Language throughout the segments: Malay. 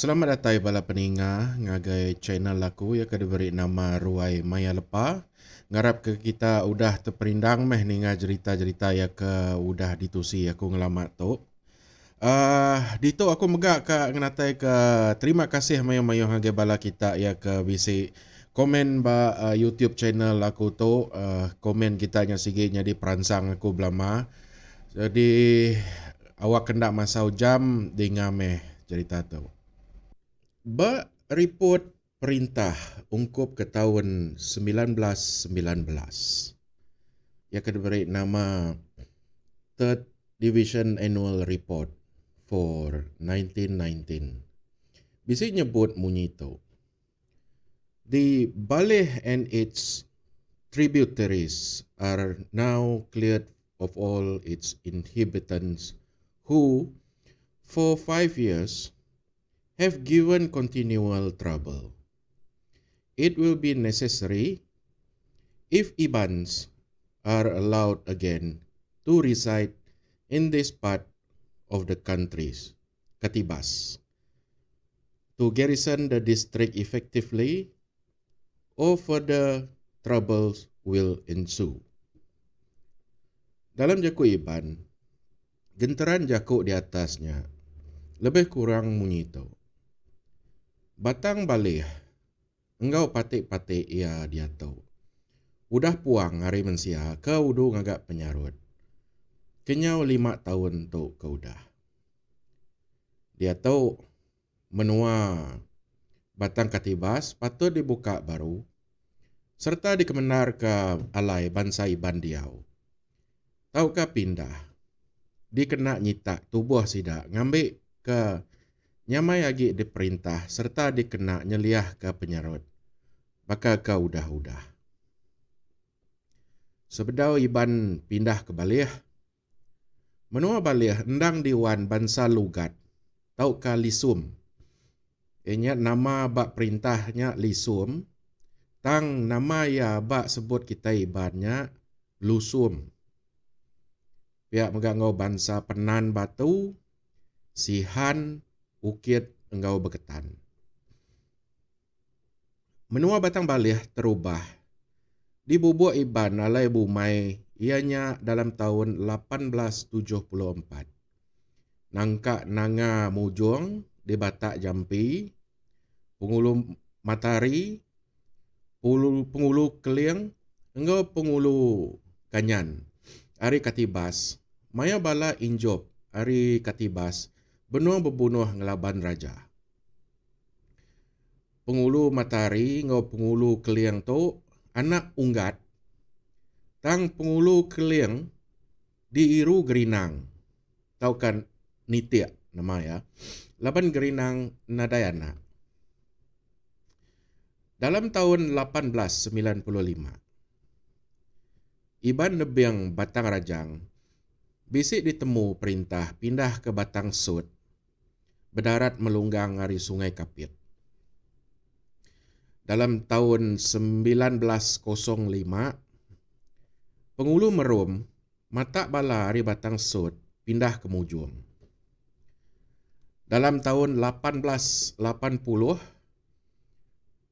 Selamat datang bala peninga ngagai channel aku ya kada beri nama Ruai Maya Lepa. Ngarap ke kita udah terperindang meh ninga cerita-cerita ya ke udah ditusi aku ngelamat tu. Dito aku megak ke ngenatai ke terima kasih mayo-mayo ngagai bala kita ya ke bisi komen ba YouTube channel aku tu komen kitanya siginya di peransang aku belama. Jadi awak kena masau jam dengar meh cerita tu. Ba report perintah ungkup ke tahun 1919. Ia akan diberi nama Third Division Annual Report for 1919. Bisa nyebut bunyi itu. The Baleh and its tributaries are now cleared of all its inhabitants who, for 5 years, have given continual trouble. It will be necessary, if Ibans are allowed again to reside in this part of the countries, Katibas, to garrison the district effectively, or further troubles will ensue. Dalam jaku Iban, gentaran jaku di atasnya lebih kurang bunyi itu. Batang balik, engkau patik-patik ia dia tahu. Udah puang hari mensia ke udu ngagak penyarut. Kenyau 5 tahun tu ke udah. Dia tahu menua batang katibas patut dibuka baru serta dikemenar ke alai bangsa Iban Diau. Tahukah pindah dikena nyitak tubuh sidak ngambil ke nyamai agi diperintah serta dikena nyeliah ke penyarut. Maka kau udah. Sebedau Iban pindah ke Balih. Menua Balih endang diwan bangsa Lugat. Tahukah Lisum? Ianya nama bak perintahnya Lisum. Tang nama ya bak sebut kita Ibannya Lusum. Pihak megangau bangsa Penan Batu, Sihan, Ukit, engkau Beketan. Menua batang Balih terubah. Di bubuk Iban alai bumai ianya dalam tahun 1874. Nangka nanga mujung di Batak Jampi, Pengulu Matari, Pengulu Keliang, engkau Pengulu Kanyan, Ari Katibas, Maya Bala Injob, Ari Katibas, benua berbunuh ngelaban raja. Pengulu Matari, engkau Pengulu Keliang tu, anak unggat, tang Pengulu Keliang diiru Gerinang. Tahu kan Nitya nama ya. Laban Gerinang Nadayana. Dalam tahun 1895, Iban Nebiang Batang Rajang bisik ditemu perintah pindah ke Batang Sud, berdarat melunggang dari Sungai Kapit. Dalam tahun 1905, Pengulu Merum mata bala dari Batang Sud pindah ke Mujung. Dalam tahun 1880,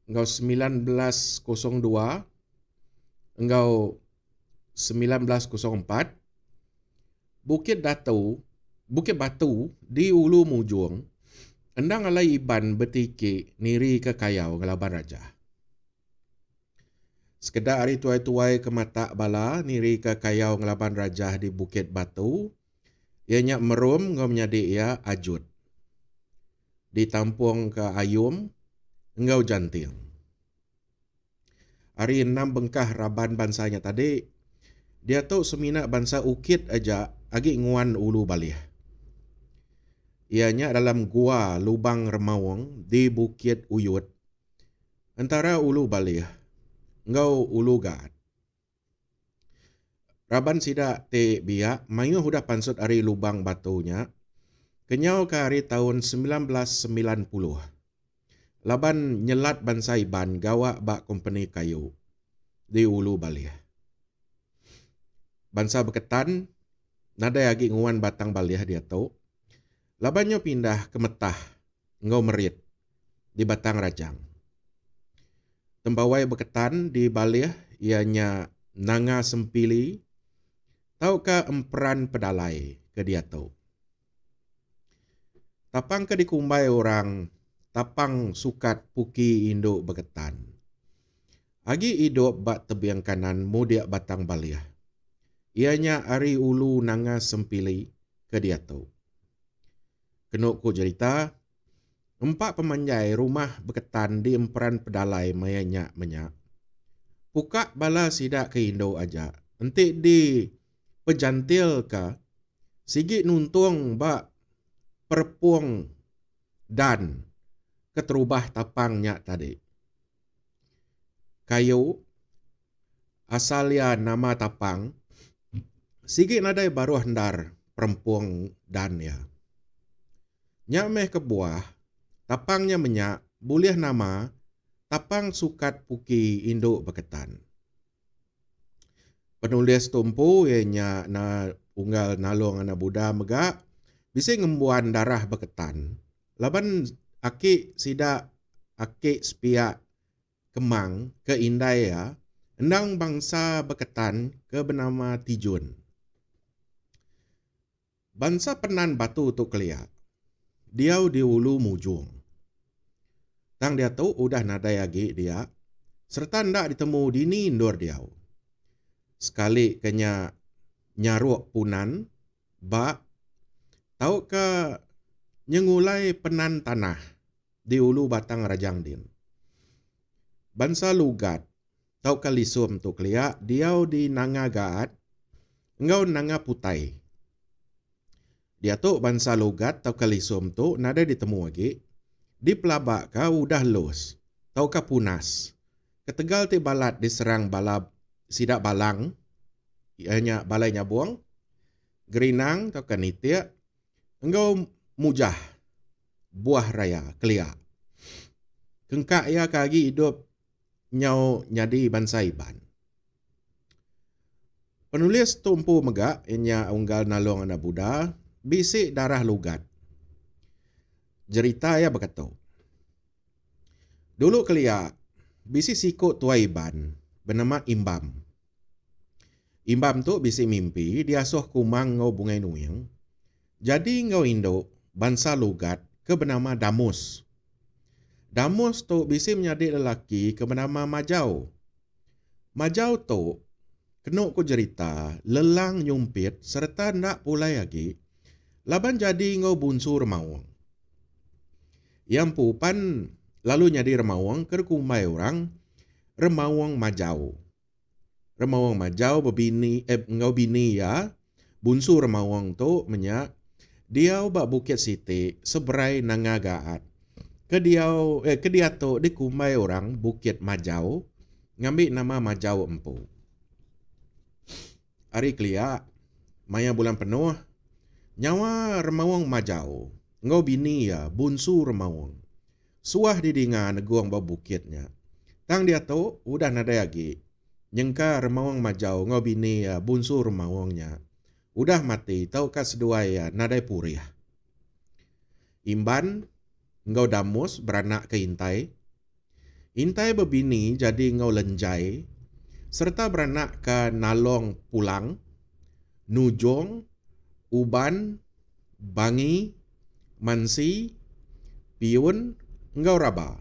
engkau 1902, engkau 1904, Bukit Batu di Ulu Mujung, endang alai Iban betiki niri ke Kayau ngelaban raja. Sekedar hari tuai-tuai ke mata bala niri ke Kayau ngelaban raja di Bukit Batu, ianya Merum engkau menjadi ia Ajut. Ditampung ke Ayum, engkau Janting. Hari 6 bengkah raban bansanya tadi, dia tahu semina bangsa Ukit aja agi nguan Ulu Balih. Ianya dalam gua lubang Remawang di Bukit Uyut, antara Ulu Balih, engkau Ulu Gat. Raban sida te biak, mayu hudah pansut ari lubang batunya, kenyau ke hari tahun 1990. Laban nyelat bangsa Iban gawa bak company kayu di Ulu Balih. Bangsa Beketan, nada lagi nguan batang Balih dia tahu. Labannya pindah ke Metah ngau merit di batang rajang. Tembawai beketan di balih ianya nanga sempili, tau ka emperan pedalai ke dia tau. Tapang ke dikumbai orang, tapang sukat puki induk beketan. Agi hidup bak tebiang kanan mudiak batang balih. Ianya ari ulu nanga sempili ke dia tau. Kenuk ku cerita, empat pemanjai rumah beketan di emperan pedalai mayanyak menyak. Pukak bala sidak ke Indo aja. Entik di pejantil ka, sigi nuntung bak perpuang dan keterubah tapangnya tadi. Kayu asalnya nama tapang, sigi nadai baru handar perempuang dan ya. Nyak meh ke buah, tapangnya menyak, boleh nama, tapang sukat puki induk beketan. Penulis tumpu ianya na unggal nalung anak Buddha megak, bisa ngembuan darah beketan. Laban aki sida aki sepiak kemang ke indai ya, endang bangsa beketan ke bernama Tijun. Bangsa penan batu tu keliak. Diau di ulu mujung. Tang dia tahu udah nadai lagi dia, serta ndak ditemu dini indur diau. Sekali kenya nyaruk punan, bak tahu ke nyengulai penan tanah di ulu batang rajang din. Bangsa lugat, tahu ke lisum tu keliak, diau di nanga gaat, engau nanga putai. Dia tu bangsa lugat, tahu ke lisum tu, nada ditemu lagi, di pelabak ka udah los, tahu ke punas. Ketegal ti balat diserang balap sidak balang, ianya balainya buang, gerinang tahu ke nitia, engau mujah, buah raya, keliak. Kengkak ya kagi hidup nyau nyadi bangsa iban. Penulis tumpu megak, ianya unggal nalung anak Buddha, bisik darah lugat. Cerita ya berkata, dulu keliak, bisik sikut tua iban, bernama Imbam. Imbam tu bisik mimpi, diasuh kumang ngau bungai nuyang. Jadi ngau induk, bangsa lugat ke bernama Damus. Damus tu bisik menjadi lelaki ke bernama Majau. Majau tu, kenuk ku cerita, lelang nyumpit serta ndak pulai lagi, laban jadi ngau bunsu remawang. Yang pupan lalu nyadi remawang ke kumai orang, remawang Majau. Remawang Majau ngau bini ya, bunsu remawang tu menyak, dia bak Bukit Siti seberai nanga gaat. Ke dia tu di kumai orang Bukit Majau, ngambil nama Majau empu. Hari keliak, maya bulan penuh, nyawa remawang Majau, ngau bini ya, bunsu remawang. Suah didinga neguang bau bukitnya. Tang dia tu, udah nada lagi. Nyengka remawang Majau, ngau bini ya, bunsu remawangnya. Udah mati, tau ka sedua ya, nadai purih. Imban, ngau Damus beranak ke Intai. Intai berbini jadi ngau Lenjai, serta beranak ke Nalong Pulang, Nujong, Uban, Bangi, Mansi, Piun, ngau Raba.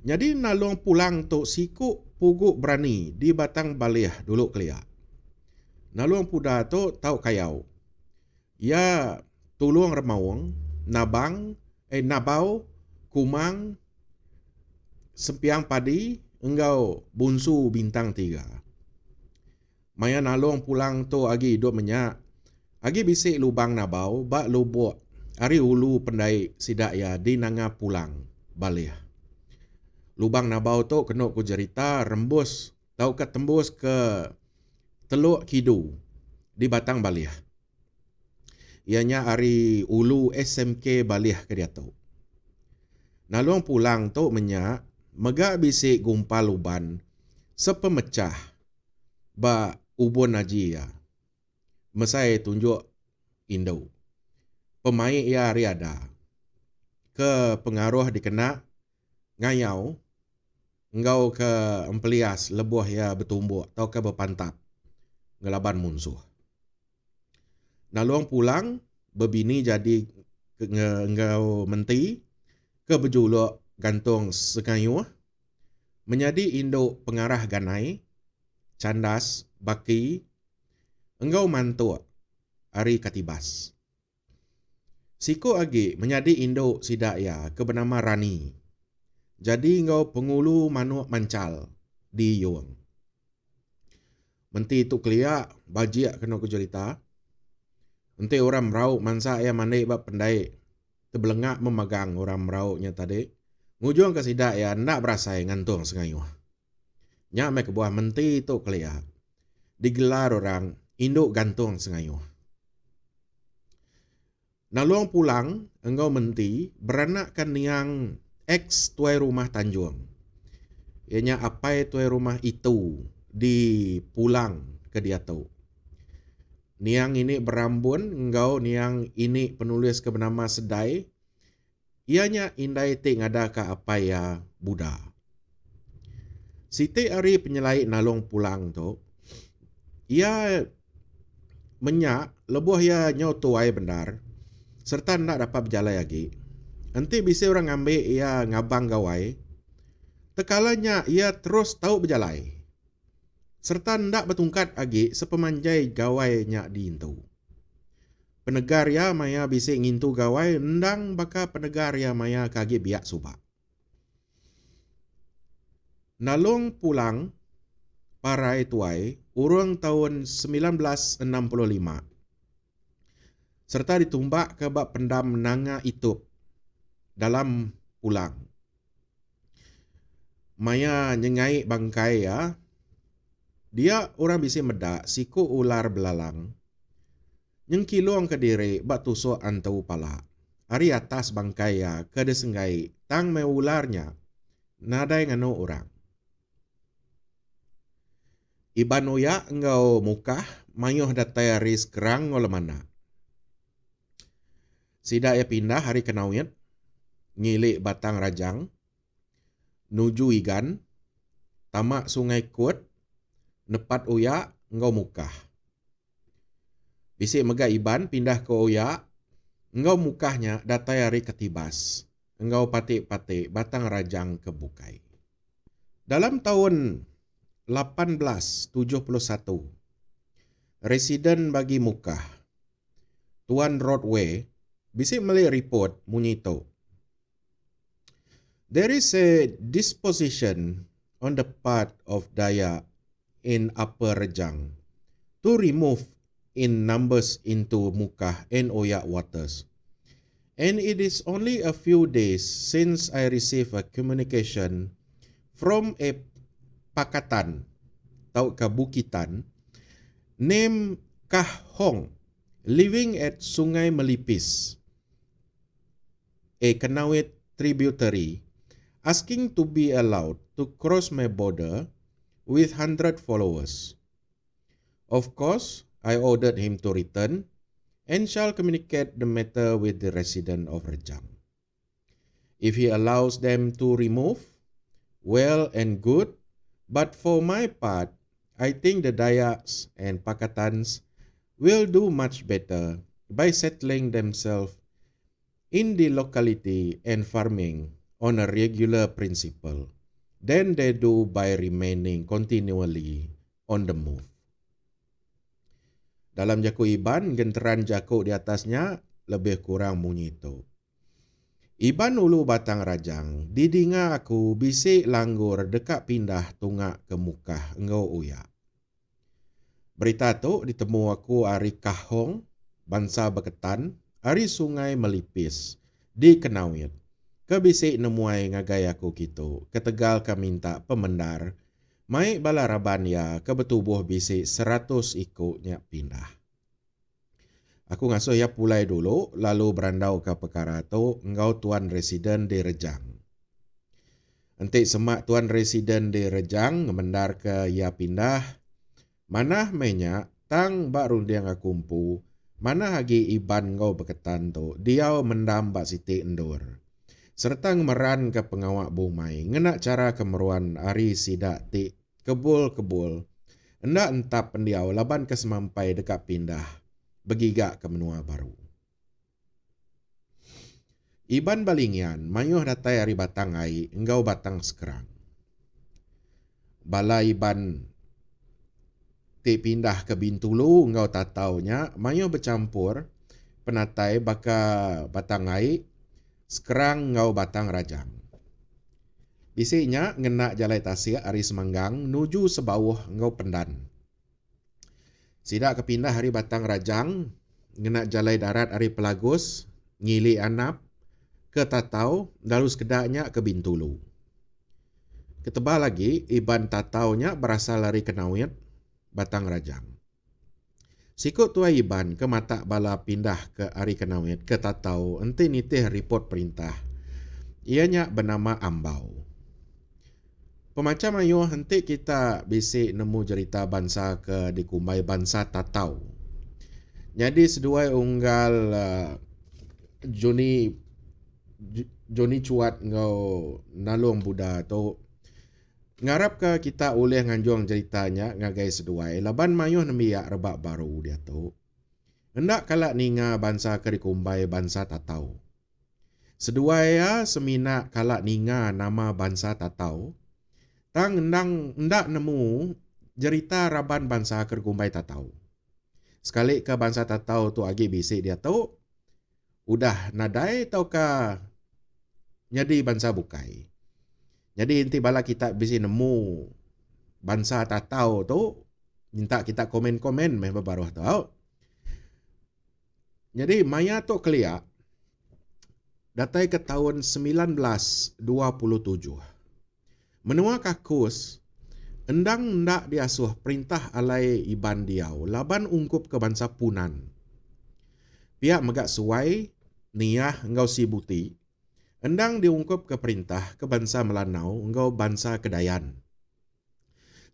Jadi Nalong Pulang tu siku puguk berani di batang balih dulu keliak. Nalong Puda tu tau kayau. Ya tulung remawang, nabau, kumang, sempiang padi, engau bunsu bintang 3. Maya Nalong Pulang tu agi hidup menyak. Agi bisik lubang nabau, bak lubuk ari ulu pendai sidak ya di nanga pulang balih. Lubang nabau tu kenuk ku cerita rembus, tau ke tembus ke Teluk Kidu di batang balih. Ianya ari ulu SMK balih ke dia tu. Nalong Pulang tu menyak, megak bisik gumpal uban, sepemecah ba ubun aji ya. Mesai tunjuk Indo. Pemain ia riada. ke pengaruh dikena ngayau, engkau ke empelias lebuh ya bertumbuk atau ke berpantap ngelaban musuh. Naluang pulang berbini jadi engkau menti ke berjuluk gantung sekayuh menjadi induk pengarah ganai, candas, baki, engkau mantuk ari katibas. Siku agi menjadi induk sidak ya ke bernama Rani. Jadi engkau pengulu manuk mancal di Yuang. Menti itu keliak bajiak kena ku cerita. Nanti orang merau mansa ya mandai bab pendai. Terbelengak memegang orang merauknya tadi. Ngujung ke sidak ya ndak berasai ngantung sengayuh. Nyak me ke buah menti itu keliak. Digelar orang induk gantung sengayuh. Naluang pulang engkau menti beranakkan niang ex tuai rumah Tanjung. Ianya apai tuai rumah itu di pulang ke dia tu. Niang ini berambun, engkau niang ini penulis ke bernama Sedai. Ianya indai ting ada ke apa ya Buddha. Siti ari penyelai nalung pulang tu. Ia menyak lebuh ia nyau tuai benar. Serta nak dapat berjalan lagi. Nanti bisa orang ambil ia ngabang gawai. Tekalanya ia terus tahu berjalan. Serta ndak bertungkat lagi sepemanjai gawainya diintu. Penegar ya maya bisik ngintu gawai, ndang baka penegar ya maya kage biak subak. Nalung pulang parai tuai urang tahun 1965. Serta ditumbak ke bak pendam nanga itup dalam pulang. Maya nyengai bangkai ya. Dia orang bisik medak siku ular belalang. Yang kilong ke diri bak tusuk antau pala. Ari atas bangkai ya ke desenggai tang me ularnya. Nadai ngano orang. Iban uya engkau mukah mayuh datai aris kerang ngole mana. Sida ya pindah hari kenawit. Ngilik batang rajang. Nuju igan. Tamak sungai kut. Nepat uya engkau mukah. Bisik megak iban pindah ke uya. Engkau mukahnya datai hari ketibas. Engkau patik-patik batang rajang kebukai. Dalam tahun 1871, residen bagi mukah, Tuan Rodway, bisik melihat report munyito. There is a disposition on the part of Dayak in Upper Rejang to remove in numbers into Mukah and Oyak waters. And it is only a few days since I received a communication from a pakatan atau kabukitan named Kah Hong living at Sungai Melipis, a Kanawit tributary, asking to be allowed to cross my border with 100 followers. Of course, I ordered him to return and shall communicate the matter with the resident of Rejang. If he allows them to remove, well and good, but for my part, I think the Dayaks and Pakatans will do much better by settling themselves in the locality and farming on a regular principle than they do by remaining continually on the move. Dalam jaku Iban, genteran jaku di atasnya lebih kurang bunyi itu. Iban ulu batang rajang, didinga aku bisik langgur dekat pindah tungak ke Mukah engkau uya. Berita tu ditemu aku ari Kahong, bangsa Beketan, ari Sungai Melipis, di Kenawit. Kebisik nemuai ngagai aku gitu, ketegal ka minta pemendar, mai balaraban ya kebetubuh bisik 100 ikutnya pindah. Aku ngasuh ya pulai dulu, lalu berandau ke perkara tu, engkau tuan residen di Rejang. Nanti semak tuan residen di Rejang, ngemendar ke ya pindah, mana menya, tang bak rundiang aku kumpu, mana hagi Iban ngau Beketan tu, dia mendam bak Siti Endur. serta ngemeran ke pengawak bumai, ngena cara kemeruan ari sidak ti kebul-kebul, endak entap pendiau laban kesemampai dekat pindah, begigak ke menua baru. Iban balingian, mayuh datai ari batang ai, engkau batang sekerang. Bala iban ti pindah ke Bintulu, engkau tak taunya, mayuh bercampur, penatai baka batang ai, sekerang engkau batang rajang. Bisiknya ngena jalai tasik ari semanggang, nuju sebawah engkau pendan. Sidak kepindah hari batang rajang, ngena jalai darat hari pelagus, ngili anap, ke tatau, lalu sekedaknya ke Bintulu. Ketebal lagi, iban tataunya berasal dari Kenawit, batang rajang. Sikut tua iban ke mata bala pindah ke hari Kenawit, ke tatau, enti nitih report perintah. Ianya bernama Ambau. Pemacam ayuh henti kita bisik nemu cerita bangsa ke dikumbai bangsa tatau. Jadi seduai unggal Joni cuat ngau nalung Buddha tu ngarap ke kita oleh nganjuang ceritanya ngagai seduai laban mayuh nemiak rebak baru dia tu. Hendak kalak ninga bangsa ke dikumbai bangsa tatau. Seduai ya semina kalak ninga nama bangsa tatau. Tang ndak nemu cerita raban bangsa ke dikumbai tatau. Sekali ke bangsa tatau tu agi bisik dia tu udah nadai tau ka jadi bangsa bukai. Jadi inti bala kita bisa nemu bangsa tatau tu minta kita komen-komen meh baru tahu. Jadi maya tu keliak datai ke tahun 1927. Menua kakus endang ndak diasuh perintah alai iban diau laban ungkup ke bangsa Punan. Pihak megak suai niah engkau sibuti endang diungkup ke perintah ke bangsa Melanau engkau bangsa Kedayan.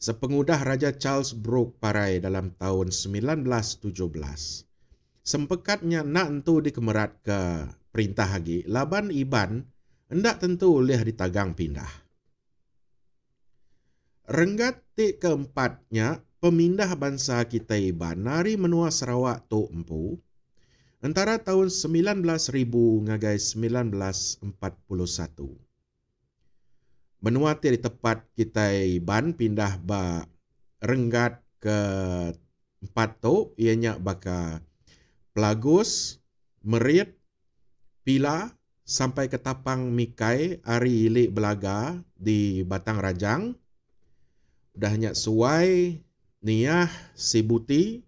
Sepengudah Raja Charles Brooke parai dalam tahun 1917. Sempekatnya nak entu dikemerat ke perintah lagi laban iban hendak tentu oleh ditagang pindah. Renggat ti keempatnya pemindah bangsa kita iban nari menua Sarawak tu empu antara tahun 19,000 ngagai 1941. Menua ti di tepat kita iban pindah ba renggat ke empat tu ianya baka Pelagus, Merit, Pila sampai ke Tapang Mikai Ari Ilik Belaga di Batang Rajang. Dahnya Suai, Niah, Sibuti,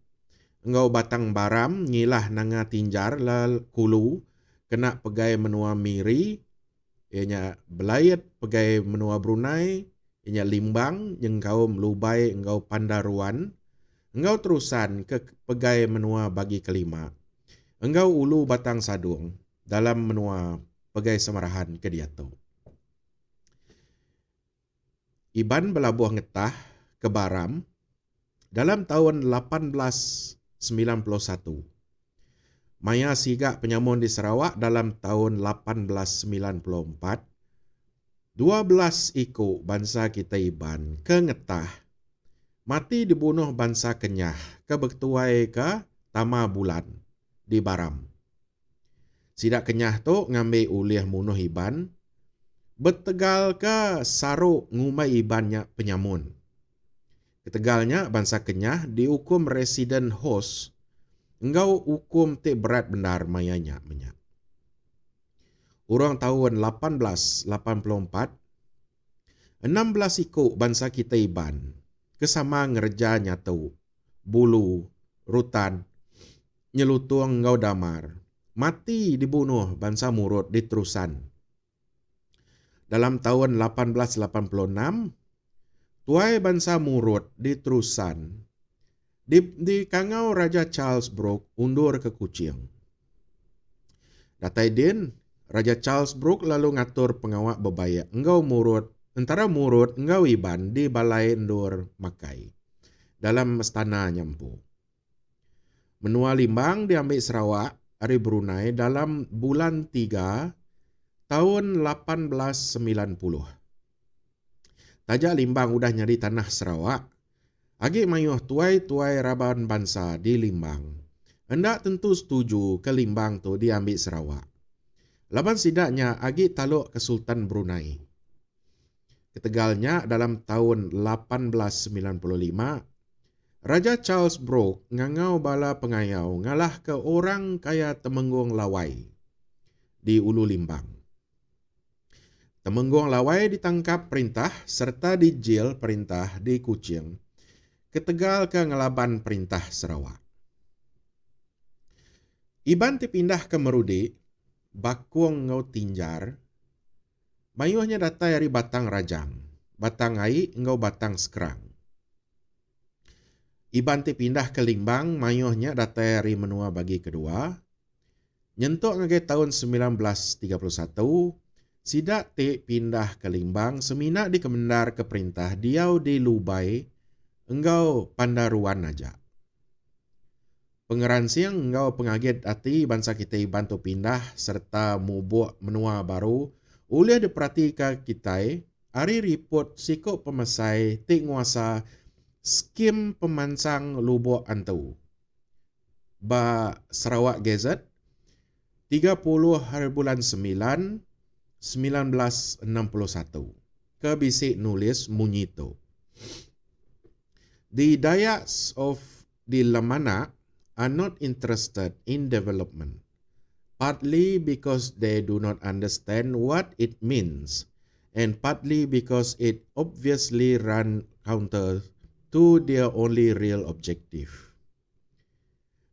engkau Batang Baram, ngilah nanga Tinjar, lal Kulu, kena pegai menua Miri, ianya Belayet pegai menua Brunei, ianya Limbang, engkau Melubai, engkau Pandaruan, engkau terusan ke pegai menua bagi kelima. Engkau Ulu Batang Sadung dalam menua pegai semarahan ke dia tu. Iban belabuh ngetah ke Baram dalam tahun 1891. Maya sigak penyamun di Sarawak dalam tahun 1894. 12 ikut bangsa kita Iban ke ngetah mati dibunuh bangsa Kenyah ke bertuai ke Tama Bulan di Baram. Sidak Kenyah tu ngambil ulih munuh Iban bertegal ke saruk ngumai Ibannya penyamun. Ketegalnya bangsa Kenyah dihukum resident host. Engkau hukum ti berat benar mayanya menyak. Urang tahun 1884 16 ikut bangsa kita Iban kesama ngerja nyatu Bulu, Rutan, Nyelutung engkau Damar mati dibunuh bangsa Murut di Terusan. Dalam tahun 1886 tuai bangsa Murut di Terusan di kangau Raja Charles Brooke undur ke Kuching. Datai din Raja Charles Brooke lalu ngatur pengawak bebaya engkau Murut antara Murut engkau Iban di Balai Endur Makai dalam istana Nyampu. Menua Limbang diambil Sarawak dari Brunei dalam bulan 3 Tahun 1890. Tajak Limbang udah nyari tanah Sarawak. Agi mayuh tuai-tuai raban bangsa di Limbang. Hendak tentu setuju ke Limbang tu diambil Sarawak. Laban sidaknya agi taluk ke Sultan Brunei. Ketegalnya dalam tahun 1895, Raja Charles Brooke ngangau bala pengayau ngalah ke orang kaya Temenggung Lawai di Ulu Limbang. Temenggung Lawai ditangkap perintah serta dijil perintah di Kuching. Ketegal ke ngelaban perintah Sarawak. Iban dipindah ke Merudi, Bakung ngau Tinjar, mayuhnya datai dari Batang Rajang, Batang Ai ngau Batang Sekerang. Iban pindah ke Limbang, mayuhnya datai dari menua bagi kedua. Nyentuk ngagai tahun 1931, sidak pindah ke Limbang, semina di Kemendar ke perintah diau di Lubai, engkau Pandaruan aja. Pengeran siang engkau pengagit hati bangsa kita bantu pindah serta mubuh menua baru, oleh diperhatikan kita, hari report sikok pemesai tik nguasa skim pemansang lubuk antau. Ba Sarawak Gazette 30 hari bulan 9 1961. Ke bisik nulis munyito. The Dayaks of the Lamana are not interested in development, partly because they do not understand what it means, and partly because it obviously runs counter to their only real objective.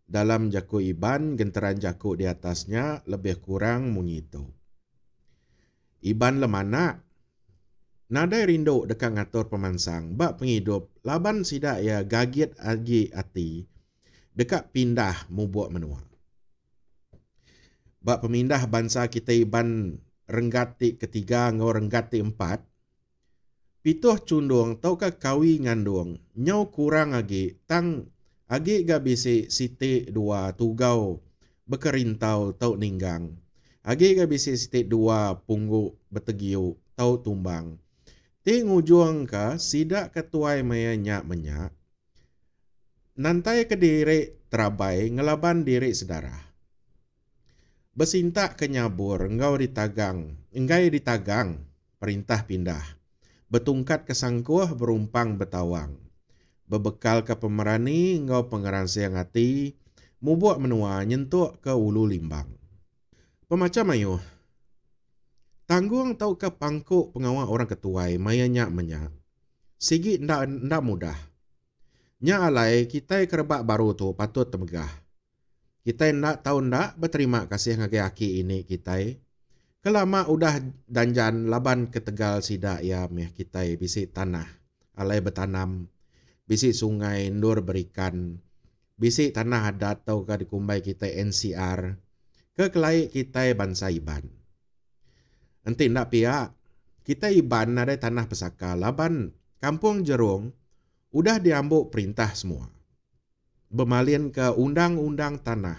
Dalam jaku Iban, genteran jaku di atasnya lebih kurang mengito. Iban lemana, nadai rindu dekat ngatur pemansang, bak penghidup, laban sidak ya gagit agi ati, dekat pindah mubuak menua. Bak pemindah bangsa kita Iban renggati ketiga ngau renggati 4, pituh cundung tau ka kawi ngandung, nyau kurang agi, tang agi ga bisi siti 2 tugau bekerintau tau ninggang. Agi ga bisi siti 2 punggu betegiu tau tumbang. Ti ngujung ka sidak ketuai maya nyak menyak, nantai ke diri terabai ngelaban diri sedara. Besintak kenyabur engkau ditagang perintah pindah. Betungkat kesangkuh berumpang betawang. Bebekal ke pemerani engkau pengeran siang hati, mubuak menua nyentuk ke Ulu Limbang. Pemacam ayuh, tanggung tau ke pangkuk pengawal orang ketuai maya nyak menyak. Sigi ndak mudah. Nya alai kita kerebak baru tu patut temegah. Kita ndak tahu ndak berterima kasih ngagai aki ini kita. Kelama udah danjan laban ketegal sidak ya meh kita bisi tanah alai bertanam, bisi sungai ndur berikan, bisi tanah adat tau ka dikumbai kita NCR, ke kelai kita bangsa Iban. Enti ndak pihak, kita Iban ada tanah pesaka laban Kampung Jerung udah diambuk perintah semua. Bermalin ke Undang-Undang Tanah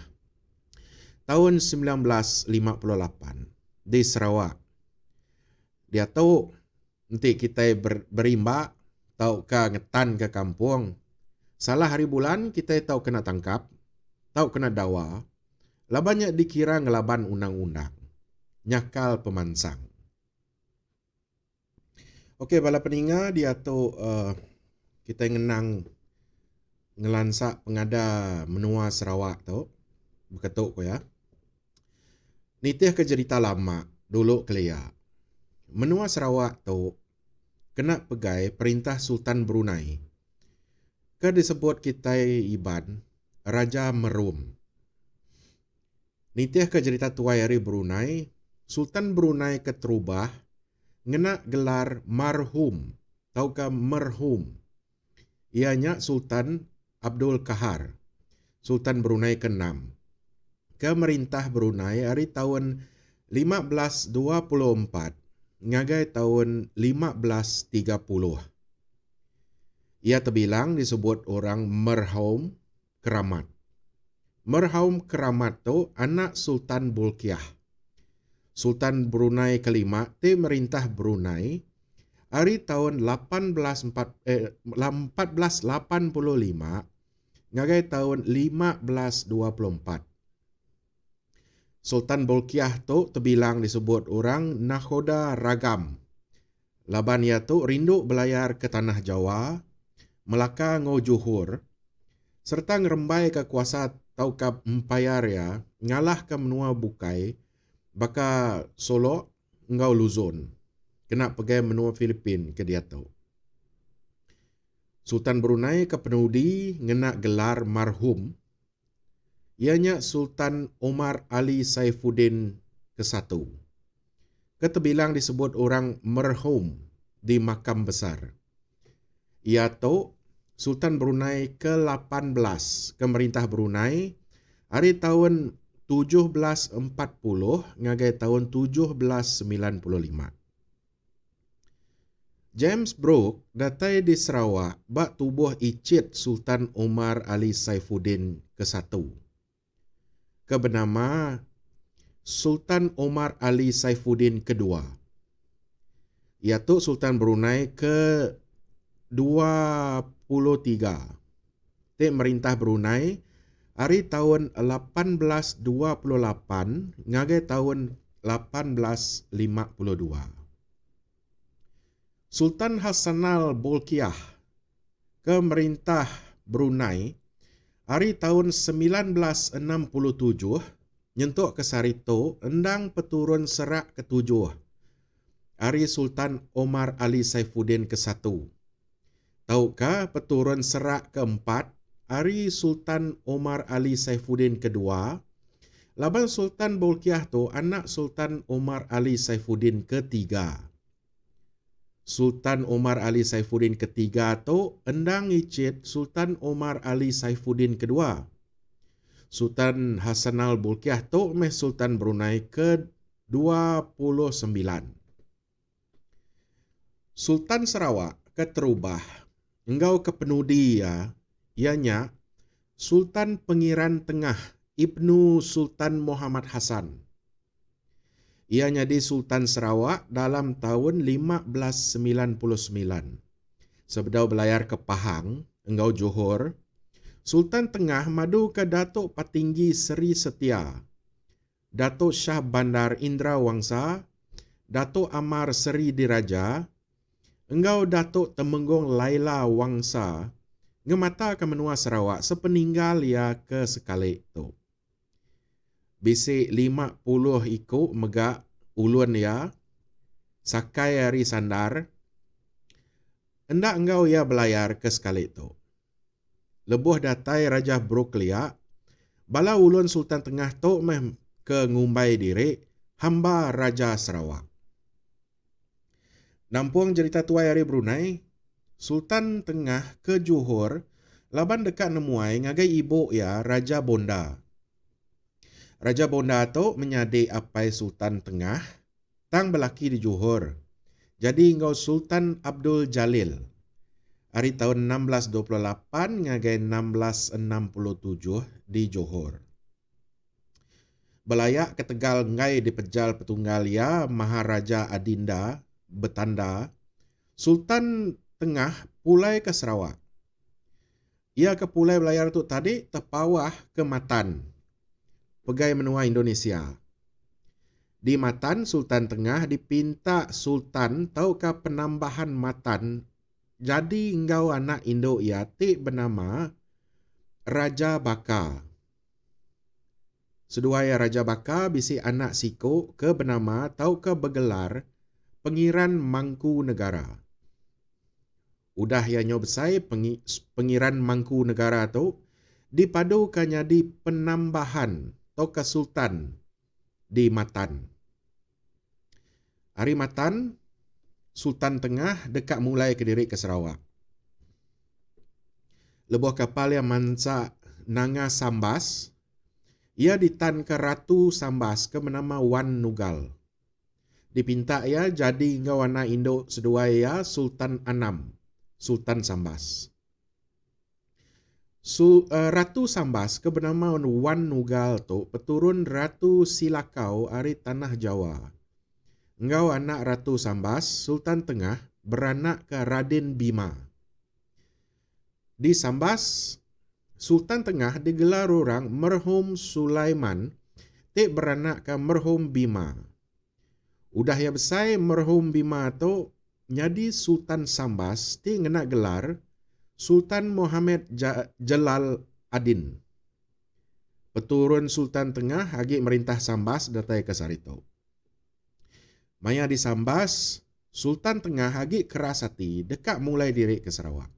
tahun 1958 di Sarawak. Dia tahu nanti kita berimba tahu ke ngetan ke kampung. Salah hari bulan kita tahu kena tangkap, tahu kena dawa. Labannya dikira ngelaban undang-undang. Nyakal pemansang. Okey, bala peninga dia tu kita ngenang ngelansak pengada menua Sarawak tu. Berketuk ko ya. Nitih ke cerita lama dulu kelia. Menua Sarawak tu kena pegai perintah Sultan Brunei. Ke disebut kita Iban Raja Merum. Nitih ke cerita tuai hari Brunei, Sultan Brunei keterubah ngena gelar marhum, tau ka merhum. Ianya Sultan Abdul Kahar, Sultan Brunei ke-6. Ke merintah Brunei hari tahun 1524 ngagai tahun 1530. Ia terbilang disebut orang merhum keramat. Merhum keramat tu anak Sultan Bolkiah. Sultan Brunei kelima te merintah Brunei hari tahun 1485 ngagai tahun 1524. Sultan Bolkiah tu terbilang disebut orang nakhoda ragam. Laban ia tu rindu belayar ke tanah Jawa, Melaka ngau Johor, serta ngerembai ke kuasa taukab empayar ya, ngalah ke menua bukai, baka Solo ngau Luzon. Kena pergi menua Filipin ke dia tu. Sultan Brunei ke penudi ngena gelar marhum. Ianya Sultan Omar Ali Saifuddin ke-1. Keterbilang disebut orang merhum di makam besar. Ia tu Sultan Brunei ke-18 kemerintah Brunei hari tahun 1740 ngagai tahun 1795. James Brooke datai di Sarawak bak tubuh icit Sultan Omar Ali Saifuddin ke-1. Kebernama Sultan Omar Ali Saifuddin ke-2. Iaitu Sultan Brunei ke-23. Dia merintah Brunei hari tahun 1828 ngagai tahun 1852. Sultan Hassanal Bolkiah kemerintah Brunei hari tahun 1967 nyentuk ke Sarito endang peturun serak ke-7 hari Sultan Omar Ali Saifuddin ke-1. Tahukah peturun serak ke-4 hari Sultan Omar Ali Saifuddin ke-2? Laban Sultan Bolkiah tu anak Sultan Omar Ali Saifuddin ke-3. Sultan Omar Ali Saifuddin ke-3 tu endang icit Sultan Omar Ali Saifuddin ke-2. Sultan Hassanal Bolkiah tu meh Sultan Brunei ke-29. Sultan Sarawak keterubah engkau ke penudi ya, ianya Sultan Pengiran Tengah Ibnu Sultan Muhammad Hassan. Ia jadi Sultan Sarawak dalam tahun 1599. Sebelum belayar ke Pahang, engkau Johor, Sultan Tengah madu ke Datuk Patinggi Seri Setia, Datuk Shah Bandar Indra Wangsa, Datuk Amar Seri Diraja, engkau Datuk Temenggung Laila Wangsa, ngemata ke menua Sarawak sepeninggal ia ke sekalik tu. Bisik 50 ikut megak ulun ya, sakai hari sandar, hendak engkau ia belayar ke sekalik tu. Lebuh datai Raja Broklia, bala ulun Sultan Tengah tu meh ke ngumbai diri, hamba Raja Sarawak. Nampuang cerita tuai hari Brunei, Sultan Tengah ke Johor, laban dekat nemuai ngagai ibu ya Raja Bonda. Raja Bonda tu menyadi apai Sultan Tengah, tang belaki di Johor. Jadi engkau Sultan Abdul Jalil. Hari tahun 1628 ngagai 1667 di Johor. Belayak ke Tegal ngai di Pejal Petunggalia Maharaja Adinda Betanda, Sultan Tengah pulai ke Sarawak. Ia ke pulai belayar tu tadi terpawah ke Matan, pegai menua Indonesia. Di Matan, Sultan Tengah dipinta Sultan tahukah penambahan Matan jadi engkau anak Indo Yati bernama Raja Baka. Seduai Raja Baka bisi anak Siko ke bernama tahukah bergelar Pengiran Mangku Negara. Udah ianya besai Pengiran Mangku Negara tu dipadukan jadi penambahan tahukah Sultan di Matan. Hari Matan, Sultan Tengah dekat mulai ke diri ke Sarawak. Lebuh kapal yang mansa Nanga Sambas, ia ditan ke Ratu Sambas ke bernama Wan Nugal. Dipinta ia jadi engkau anak Indo sedua ia Sultan Anam, Sultan Sambas. Ratu Sambas ke bernama Wan Nugal tu peturun Ratu Silakau ari tanah Jawa. Engkau anak Ratu Sambas, Sultan Tengah, beranak ke Raden Bima. Di Sambas, Sultan Tengah digelar orang merhum Sulaiman, tik beranak ke merhum Bima. Udah ya besar merhum Bima tu jadi Sultan Sambas, tik ngena gelar Sultan Muhammad Jalal Adin. Peturun Sultan Tengah agi merintah Sambas datai ke sarito. Maya di Sambas, Sultan Tengah agi keras hati dekat mulai diri ke Sarawak.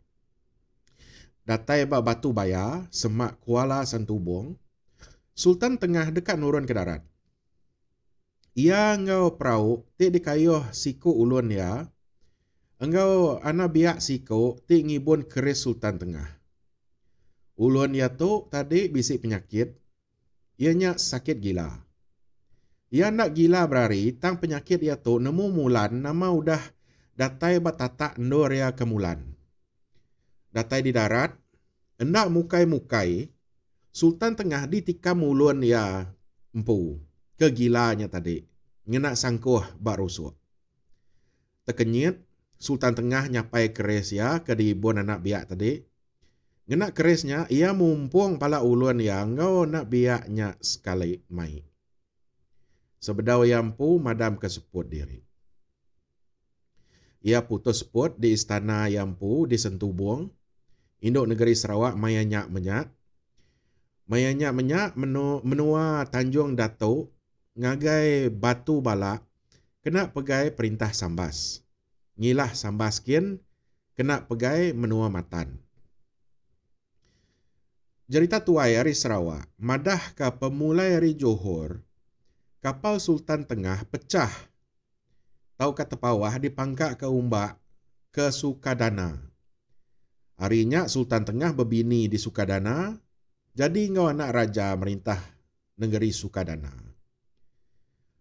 Datai ba Batu Baya, Semak Kuala Santubong, Sultan Tengah dekat nurun ke darat. Ia engkau perahu, tik dikayuh siku ulun ya, engkau anak biak siku, tik ngibun keris Sultan Tengah. Ulun ya tu tadi bisik penyakit, ianya sakit gila. Ia nak gila berari, tang penyakit ia tu nemu mulan, nama udah datai batata endor ya kemulan. Datai di darat, endak mukai-mukai, Sultan Tengah ditikam ulun ya empu, kegilanya tadi, ngenak sangkuh bak rusuk. Tekenyit, Sultan Tengah nyapai keris ya ke dibun anak biak tadi. Ngenak kerisnya, ia mumpung pala ulun ya engkau nak biaknya sekali mai. Sebedau yampu madam keseput diri. Ia putus seput di istana yampu di Sentubong, induk negeri Sarawak mayanyak-menyak. Mayanyak-menyak menua Tanjung Datuk, ngagai Batu Balak, kena pegai perintah Sambas. Ngilah Sambas kin, kena pegai menua Matan. Cerita tuai dari Sarawak, madah ke pemulai dari Johor, kapal Sultan Tengah pecah. Tau kata pawah dipangkak ke umbak ke Sukadana. Harinya Sultan Tengah berbini di Sukadana, jadi ngau anak raja merintah negeri Sukadana.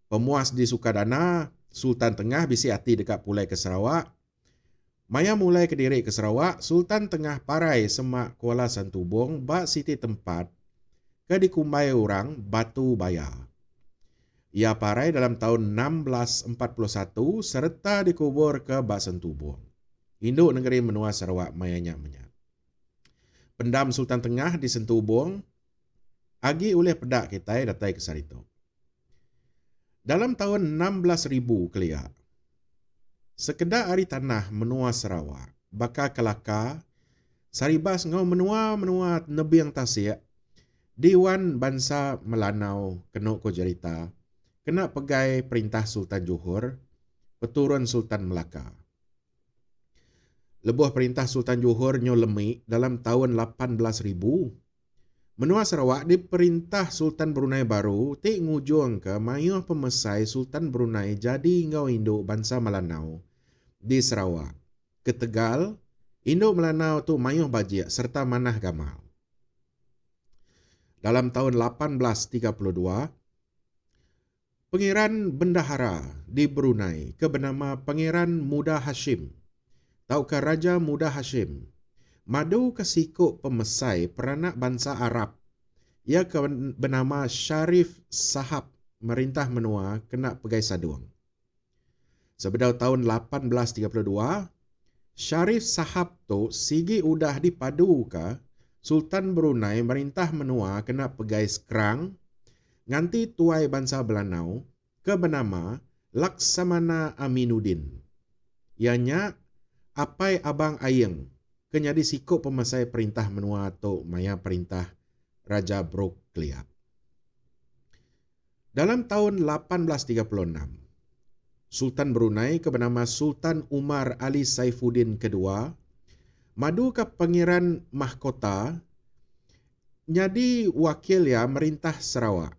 Pemuas di Sukadana, Sultan Tengah bisi hati dekat pulai ke Sarawak. Maya mulai ke diri ke Sarawak, Sultan Tengah parai Semak Kuala Santubong bak siti tempat ke dikumbai orang Batu Baya. Ia parai dalam tahun 1641 serta dikubur ke Bak Santubong, induk negeri menua Sarawak mayanyak-menyak. Pendam Sultan Tengah di Sentubong agi oleh pedak kita datai ke sarito. Dalam tahun 16,000 kelia, sekedar ari tanah menua Sarawak, bakal kelaka, saribas ngau menua nebiang tasik, Dewan Bangsa Melanau kenuk ko cerita, kena pegai perintah Sultan Johor, peturun Sultan Melaka. Lebuh perintah Sultan Johor nyo lemik dalam tahun 18,000, menua Sarawak diperintah Sultan Brunei baru tik ngujung ke mayuh pemesai Sultan Brunei jadi ngau induk bangsa Melanau di Sarawak. Ke Tegal, induk Melanau tu mayuh bajik serta manah gamal. Dalam tahun 1832, Pangeran Bendahara di Brunei ke bernama Pangeran Muda Hashim, tau ke Raja Muda Hashim, madu ke sikuk pemesai peranak bangsa Arab. Ia ke bernama Syarif Sahab merintah menua kena pegai saduang. Sebedau tahun 1832, Syarif Sahab tu sigi udah dipadu ke Sultan Brunei merintah menua kena pegai sekerang nganti tuai bangsa Belanau ke bernama Laksamana Aminuddin. Ianya apai abang ayeng kenyadi sikuk pemesai perintah menua tu maya perintah Raja Brok Kliap. Dalam tahun 1836, Sultan Brunei ke bernama Sultan Umar Ali Saifuddin II madu ke Pangeran Mahkota nyadi wakil ya merintah Sarawak.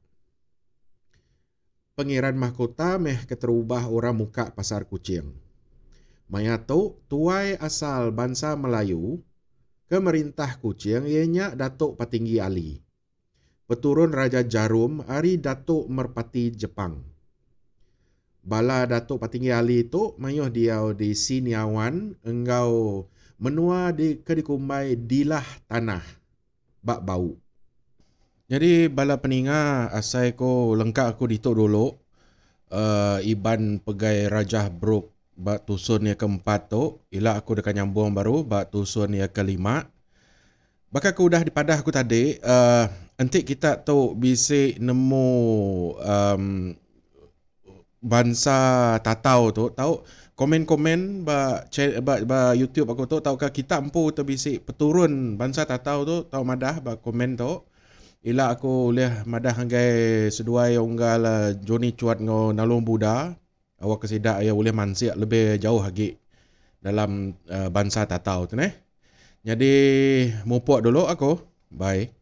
Pangeran Mahkota meh keterubah orang muka pasar kucing. Maya tu tuai asal bangsa Melayu ke merintah kucing ianya Datuk Patinggi Ali. Peturun Raja Jarum ari Datuk Merpati Jepang. Bala Datuk Patinggi Ali tu mayuh diau di Siniawan engkau menua di kedikumbai dilah tanah bak bau. Jadi bala peninga asai ko lengkap aku ditok dulu. Iban pegai Rajah Brok bak tusun yang keempat tu. Ila aku dekat nyambung baru bak tusun yang kelima. Bakal aku udah dipadah aku tadi. Nanti kita tu bisa nemu um, bangsa tatau tu. Tahu komen-komen ba YouTube aku tu tahukah kita empu tu bisa peturun bangsa tatau tu tahu madah ba komen tu. Ila aku lihat madah hanggai seduai unggal Joni cuat ngo nalung Buddha. Awak kesidak ya boleh mansiak lebih jauh lagi dalam bangsa tatau tu neh. Jadi mupuk dulu aku. Bye.